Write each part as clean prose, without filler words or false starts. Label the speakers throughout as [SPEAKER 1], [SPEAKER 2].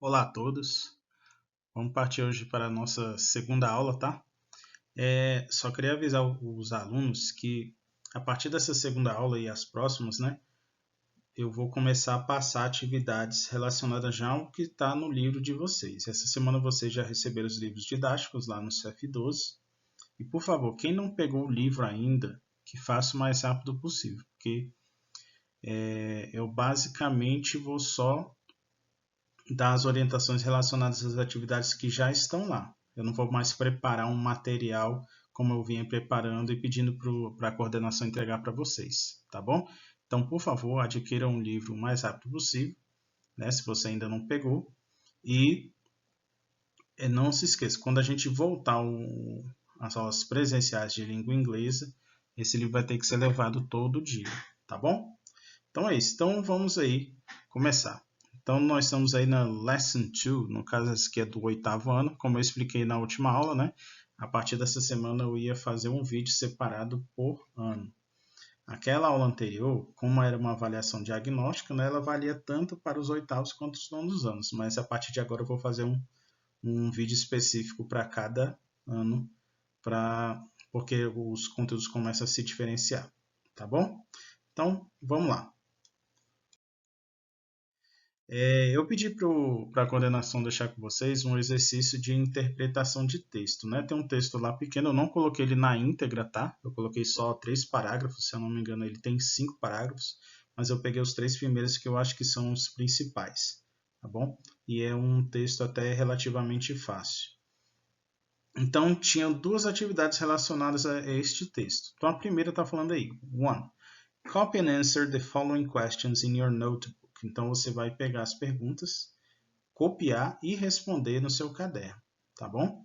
[SPEAKER 1] Olá a todos, vamos partir hoje para a nossa segunda aula, tá? Só queria avisar os alunos que a partir dessa segunda aula e as próximas, né, eu vou começar a passar atividades relacionadas já ao que está no livro de vocês. Essa semana vocês já receberam os livros didáticos lá no CF12 e, por favor, quem não pegou o livro ainda, que faça o mais rápido possível, porque eu basicamente vou só das orientações relacionadas às atividades que já estão lá. Eu não vou mais preparar um material como eu vinha preparando e pedindo para a coordenação entregar para vocês, tá bom? Então, por favor, adquira um livro o mais rápido possível, né, se você ainda não pegou. E não se esqueça, quando a gente voltar às aulas presenciais de língua inglesa, esse livro vai ter que ser levado todo dia, tá bom? Então é isso. Então vamos aí começar. Então nós estamos aí na Lesson 2, no caso esse aqui é do 8º ano, como eu expliquei na última aula, né? A partir dessa semana eu ia fazer um vídeo separado por ano. Aquela aula anterior, como era uma avaliação diagnóstica, né, ela valia tanto para os 8º quanto os 9º anos, mas a partir de agora eu vou fazer um vídeo específico para cada ano, porque os conteúdos começam a se diferenciar, tá bom? Então, vamos lá. Eu pedi para a coordenação deixar com vocês um exercício de interpretação de texto, né? Tem um texto lá pequeno, eu não coloquei ele na íntegra, tá? Eu coloquei só 3 parágrafos, se eu não me engano ele tem 5 parágrafos, mas eu peguei os 3 primeiros que eu acho que são os principais, tá bom? E é um texto até relativamente fácil. Então, tinham duas atividades relacionadas a este texto. Então, a primeira está falando aí, 1. Copy and answer the following questions in your notebook. Então, você vai pegar as perguntas, copiar e responder no seu caderno, tá bom?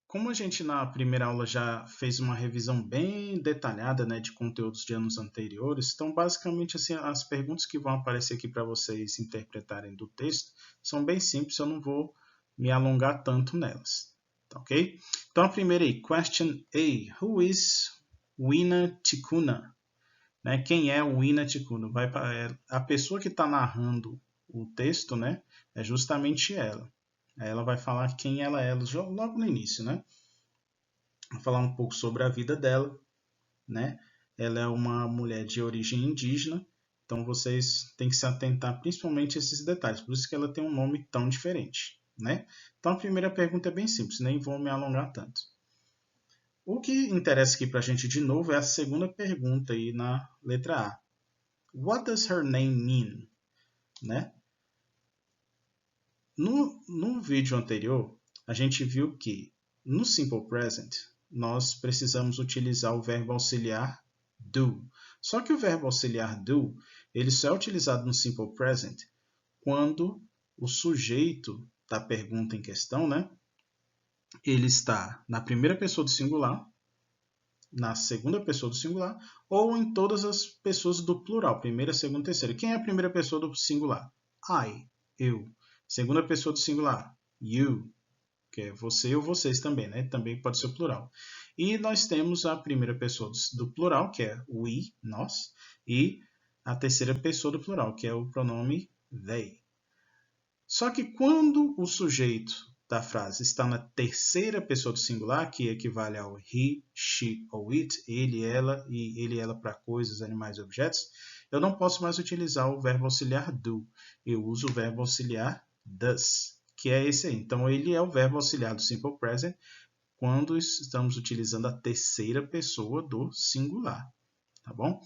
[SPEAKER 1] Como a gente na primeira aula já fez uma revisão bem detalhada, né, de conteúdos de anos anteriores, então basicamente assim, as perguntas que vão aparecer aqui para vocês interpretarem do texto são bem simples, eu não vou me alongar tanto nelas, tá ok? Então a primeira aí, question A, who is Winnie Tikuna? Né? Quem é o Winnie Tikuna? A pessoa que está narrando o texto, né, é justamente ela. Aí ela vai falar quem ela é logo no início, né? Vai falar um pouco sobre a vida dela, né? Ela é uma mulher de origem indígena, então vocês têm que se atentar principalmente a esses detalhes, por isso que ela tem um nome tão diferente, né? Então a primeira pergunta é bem simples, nem vou me alongar tanto. O que interessa aqui para a gente de novo é a segunda pergunta aí na letra A. What does her name mean? Né? No vídeo anterior, a gente viu que no Simple Present nós precisamos utilizar o verbo auxiliar do. Só que o verbo auxiliar do ele só é utilizado no Simple Present quando o sujeito da pergunta em questão, né, ele está na primeira pessoa do singular, na segunda pessoa do singular ou em todas as pessoas do plural, primeira, segunda, terceira. Quem é a primeira pessoa do singular? I, eu. Segunda pessoa do singular, you, que é você ou vocês também, né? Também pode ser o plural. E nós temos a primeira pessoa do plural, que é we, nós, e a terceira pessoa do plural, que é o pronome they. Só que quando o sujeito da frase está na terceira pessoa do singular, que equivale ao he, she ou it, ele, ela e ele, ela para coisas, animais e objetos, eu não posso mais utilizar o verbo auxiliar do. Eu uso o verbo auxiliar does, que é esse aí. Então, ele é o verbo auxiliar do simple present quando estamos utilizando a terceira pessoa do singular, tá bom?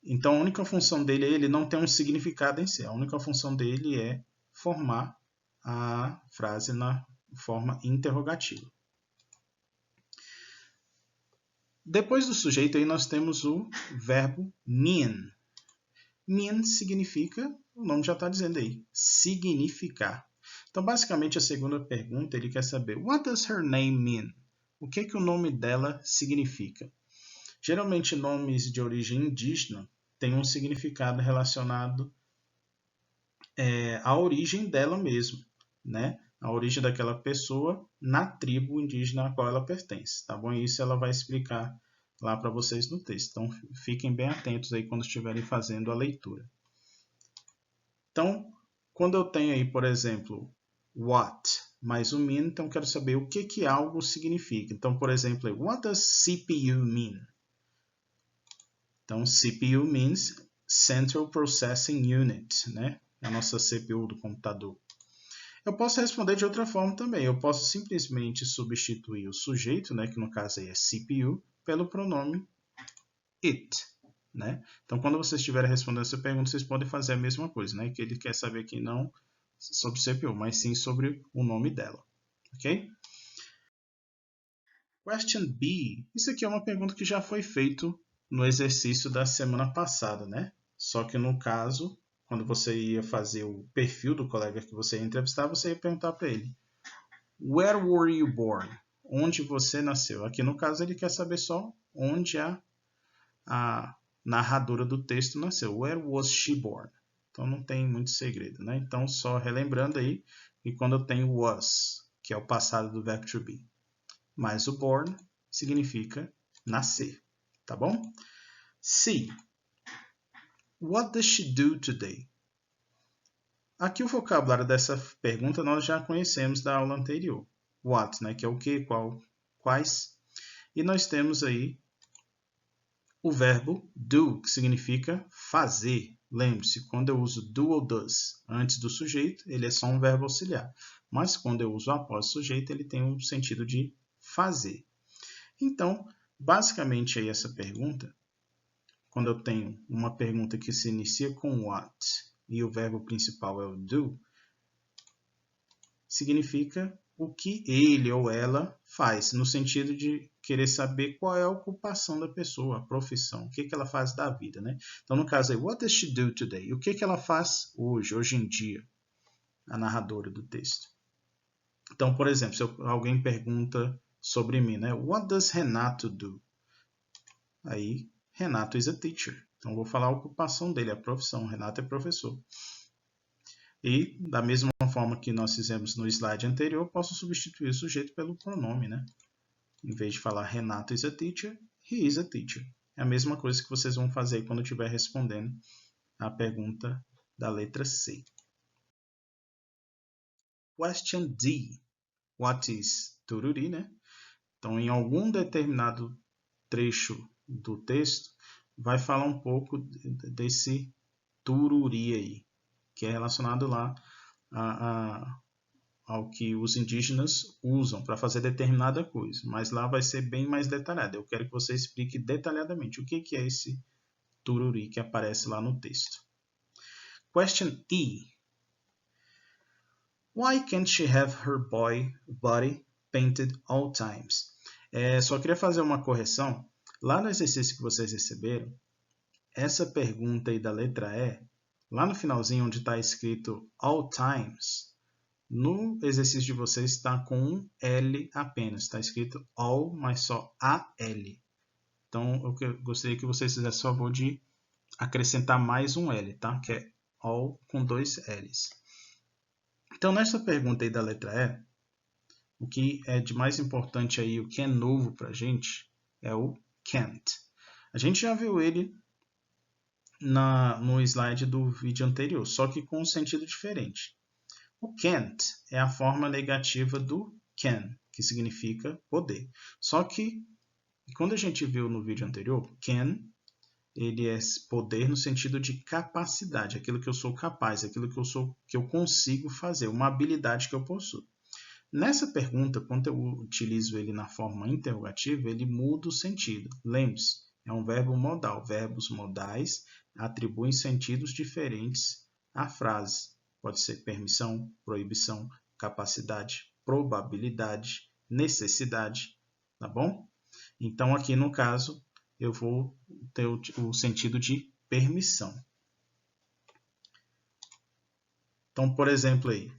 [SPEAKER 1] Então, a única função dele é ele não tem um significado em si. A única função dele é formar a frase na forma interrogativa. Depois do sujeito, aí nós temos o verbo mean. Mean significa, o nome já está dizendo aí, significar. Então, basicamente, a segunda pergunta, ele quer saber, what does her name mean? O que o nome dela significa? Geralmente, nomes de origem indígena têm um significado relacionado à origem dela mesmo, né? A origem daquela pessoa na tribo indígena a qual ela pertence, tá bom? Isso ela vai explicar lá para vocês no texto. Então, fiquem bem atentos aí quando estiverem fazendo a leitura. Então, quando eu tenho aí, por exemplo, what mais o mean, então eu quero saber o que algo significa. Então, por exemplo, what does CPU mean? Então, CPU means Central Processing Unit, né? A nossa CPU do computador. Eu posso responder de outra forma também. Eu posso simplesmente substituir o sujeito, né, que no caso aí é CPU, pelo pronome it. Né? Então, quando vocês estiverem respondendo essa pergunta, vocês podem fazer a mesma coisa, né? Que ele quer saber aqui não sobre CPU, mas sim sobre o nome dela. Ok? Question B. Isso aqui é uma pergunta que já foi feito no exercício da semana passada, né? Só que no caso, quando você ia fazer o perfil do colega que você ia entrevistar, você ia perguntar para ele: Where were you born? Onde você nasceu? Aqui no caso ele quer saber só onde a narradora do texto nasceu. Where was she born? Então não tem muito segredo, né? Então só relembrando aí que quando eu tenho was, que é o passado do verbo to be, mais o born significa nascer, tá bom? C. What does she do today? Aqui o vocabulário dessa pergunta nós já conhecemos da aula anterior. What, né, que é o que, qual, quais. E nós temos aí o verbo do, que significa fazer. Lembre-se, quando eu uso do ou does antes do sujeito, ele é só um verbo auxiliar. Mas quando eu uso após o sujeito, ele tem um sentido de fazer. Então, basicamente aí essa pergunta, quando eu tenho uma pergunta que se inicia com what e o verbo principal é o do, significa o que ele ou ela faz, no sentido de querer saber qual é a ocupação da pessoa, a profissão, o que ela faz da vida, né? Então, no caso aí, what does she do today? O que ela faz hoje em dia? A narradora do texto. Então, por exemplo, se alguém pergunta sobre mim, né? What does Renato do? Aí, Renato is a teacher. Então, vou falar a ocupação dele, a profissão. Renato é professor. E, da mesma forma que nós fizemos no slide anterior, posso substituir o sujeito pelo pronome, né? Em vez de falar Renato is a teacher, he is a teacher. É a mesma coisa que vocês vão fazer quando estiver respondendo a pergunta da letra C. Question D. What is tururi, né? Então, em algum determinado trecho do texto, vai falar um pouco desse tururi aí, que é relacionado lá ao que os indígenas usam para fazer determinada coisa. Mas lá vai ser bem mais detalhado. Eu quero que você explique detalhadamente o que é esse tururi que aparece lá no texto. Question E. Why can't she have her body painted all times? Só queria fazer uma correção. Lá no exercício que vocês receberam, essa pergunta aí da letra E, lá no finalzinho onde está escrito all times, no exercício de vocês está com um L apenas. Está escrito all, mas só AL. Então, eu gostaria que vocês fizessem o favor de acrescentar mais um L, tá? Que é all com dois L's. Então, nessa pergunta aí da letra E, o que é de mais importante aí, o que é novo para a gente, é o can't. A gente já viu ele no slide do vídeo anterior, só que com um sentido diferente. O can't é a forma negativa do can, que significa poder. Só que, quando a gente viu no vídeo anterior, can, ele é poder no sentido de capacidade, aquilo que eu sou capaz, aquilo que eu consigo fazer, uma habilidade que eu possuo. Nessa pergunta, quando eu utilizo ele na forma interrogativa, ele muda o sentido. Lembre-se, é um verbo modal. Verbos modais atribuem sentidos diferentes à frase. Pode ser permissão, proibição, capacidade, probabilidade, necessidade, tá bom? Então, aqui no caso, eu vou ter o sentido de permissão. Então, por exemplo aí.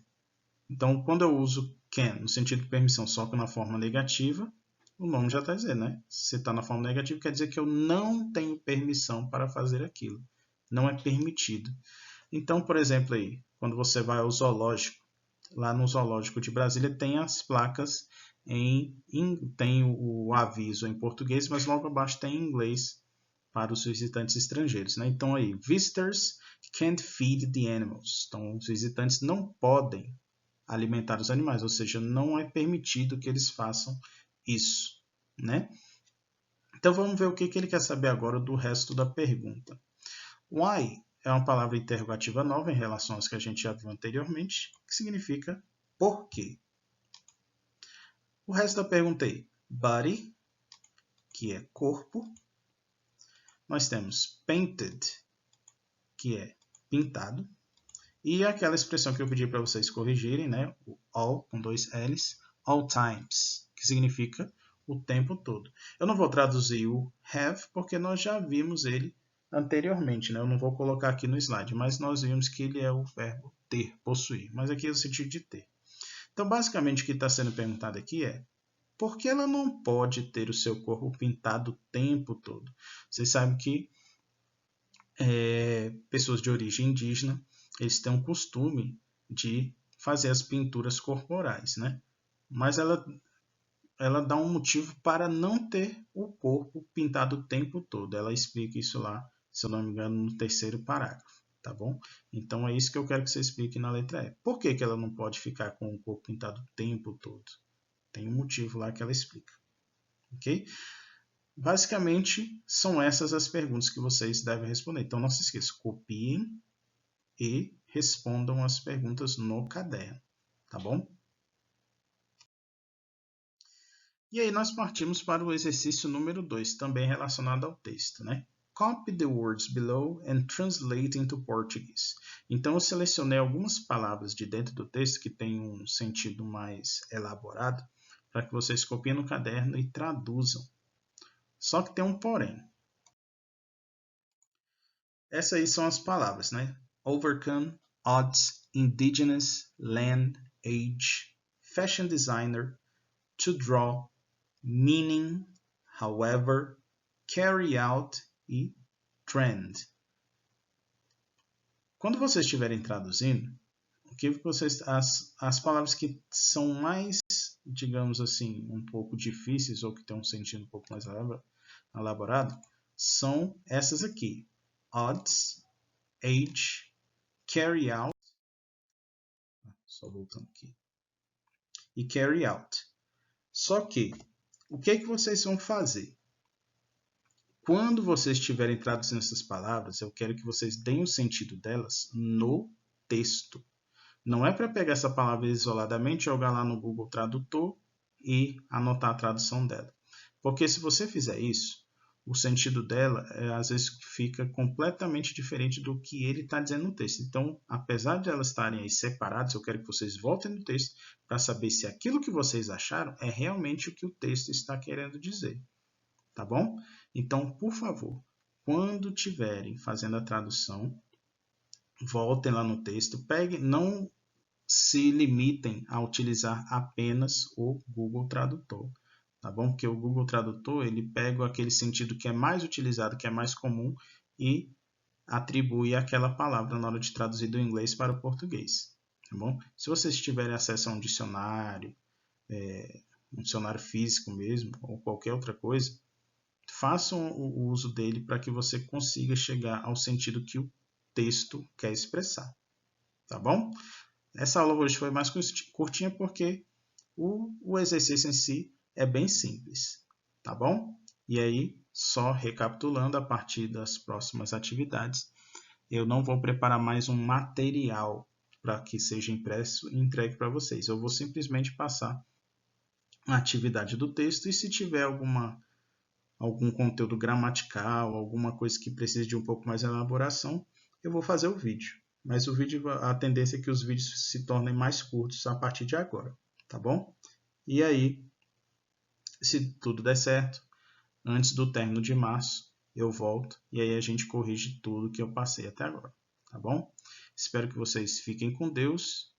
[SPEAKER 1] Então, quando eu uso can no sentido de permissão, só que na forma negativa, o nome já está dizendo, né? Se está na forma negativa, quer dizer que eu não tenho permissão para fazer aquilo. Não é permitido. Então, por exemplo aí, quando você vai ao zoológico, lá no zoológico de Brasília tem as placas tem o aviso em português, mas logo abaixo tem em inglês para os visitantes estrangeiros, né? Então aí, visitors can't feed the animals. Então os visitantes não podem alimentar os animais, ou seja, não é permitido que eles façam isso, né? Então vamos ver o que ele quer saber agora do resto da pergunta. Why é uma palavra interrogativa nova em relação às que a gente já viu anteriormente, que significa por quê. O resto da pergunta é body, que é corpo. Nós temos painted, que é pintado. E aquela expressão que eu pedi para vocês corrigirem, né? O all, com 2 L's, all times, que significa o tempo todo. Eu não vou traduzir o have, porque nós já vimos ele anteriormente, né? Eu não vou colocar aqui no slide, mas nós vimos que ele é o verbo ter, possuir. Mas aqui é o sentido de ter. Então, basicamente, o que está sendo perguntado aqui é por que ela não pode ter o seu corpo pintado o tempo todo? Vocês sabem que pessoas de origem indígena, eles têm um costume de fazer as pinturas corporais, né? Mas ela dá um motivo para não ter o corpo pintado o tempo todo. Ela explica isso lá, se eu não me engano, no 3º parágrafo, tá bom? Então é isso que eu quero que você explique na letra E. Por que ela não pode ficar com o corpo pintado o tempo todo? Tem um motivo lá que ela explica, ok? Basicamente, são essas as perguntas que vocês devem responder. Então não se esqueçam, copiem e respondam as perguntas no caderno, tá bom? E aí nós partimos para o exercício número 2, também relacionado ao texto, né? Copy the words below and translate into Portuguese. Então eu selecionei algumas palavras de dentro do texto que têm um sentido mais elaborado, para que vocês copiem no caderno e traduzam. Só que tem um porém. Essas aí são as palavras, né? Overcome, odds, indigenous, land, age, fashion designer, to draw, meaning, however, carry out e trend. Quando vocês estiverem traduzindo, o que vocês, as palavras que são mais, digamos assim, um pouco difíceis ou que têm um sentido um pouco mais elaborado, são essas aqui. Odds, age, carry out, só voltando aqui, e carry out. Só que, o que vocês vão fazer? Quando vocês estiverem traduzindo essas palavras, eu quero que vocês deem o sentido delas no texto. Não é para pegar essa palavra isoladamente, jogar lá no Google Tradutor e anotar a tradução dela. Porque se você fizer isso, o sentido dela às vezes fica completamente diferente do que ele está dizendo no texto. Então, apesar de elas estarem aí separadas, eu quero que vocês voltem no texto para saber se aquilo que vocês acharam é realmente o que o texto está querendo dizer. Tá bom? Então, por favor, quando estiverem fazendo a tradução, voltem lá no texto, não se limitem a utilizar apenas o Google Tradutor, tá bom? Porque o Google Tradutor, ele pega aquele sentido que é mais utilizado, que é mais comum e atribui aquela palavra na hora de traduzir do inglês para o português, tá bom? Se vocês tiverem acesso a um dicionário físico mesmo, ou qualquer outra coisa, façam o uso dele para que você consiga chegar ao sentido que o texto quer expressar, tá bom? Essa aula hoje foi mais curtinha porque o exercício em si é bem simples, tá bom? E aí, só recapitulando, a partir das próximas atividades, eu não vou preparar mais um material para que seja impresso e entregue para vocês. Eu vou simplesmente passar a atividade do texto e se tiver algum conteúdo gramatical, alguma coisa que precise de um pouco mais de elaboração, eu vou fazer o vídeo. Mas o vídeo, a tendência é que os vídeos se tornem mais curtos a partir de agora, tá bom? E aí, se tudo der certo, antes do término de março, eu volto e aí a gente corrige tudo que eu passei até agora, tá bom? Espero que vocês fiquem com Deus,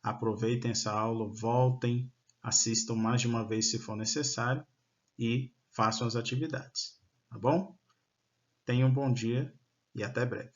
[SPEAKER 1] aproveitem essa aula, voltem, assistam mais de uma vez se for necessário e façam as atividades, tá bom? Tenham um bom dia e até breve.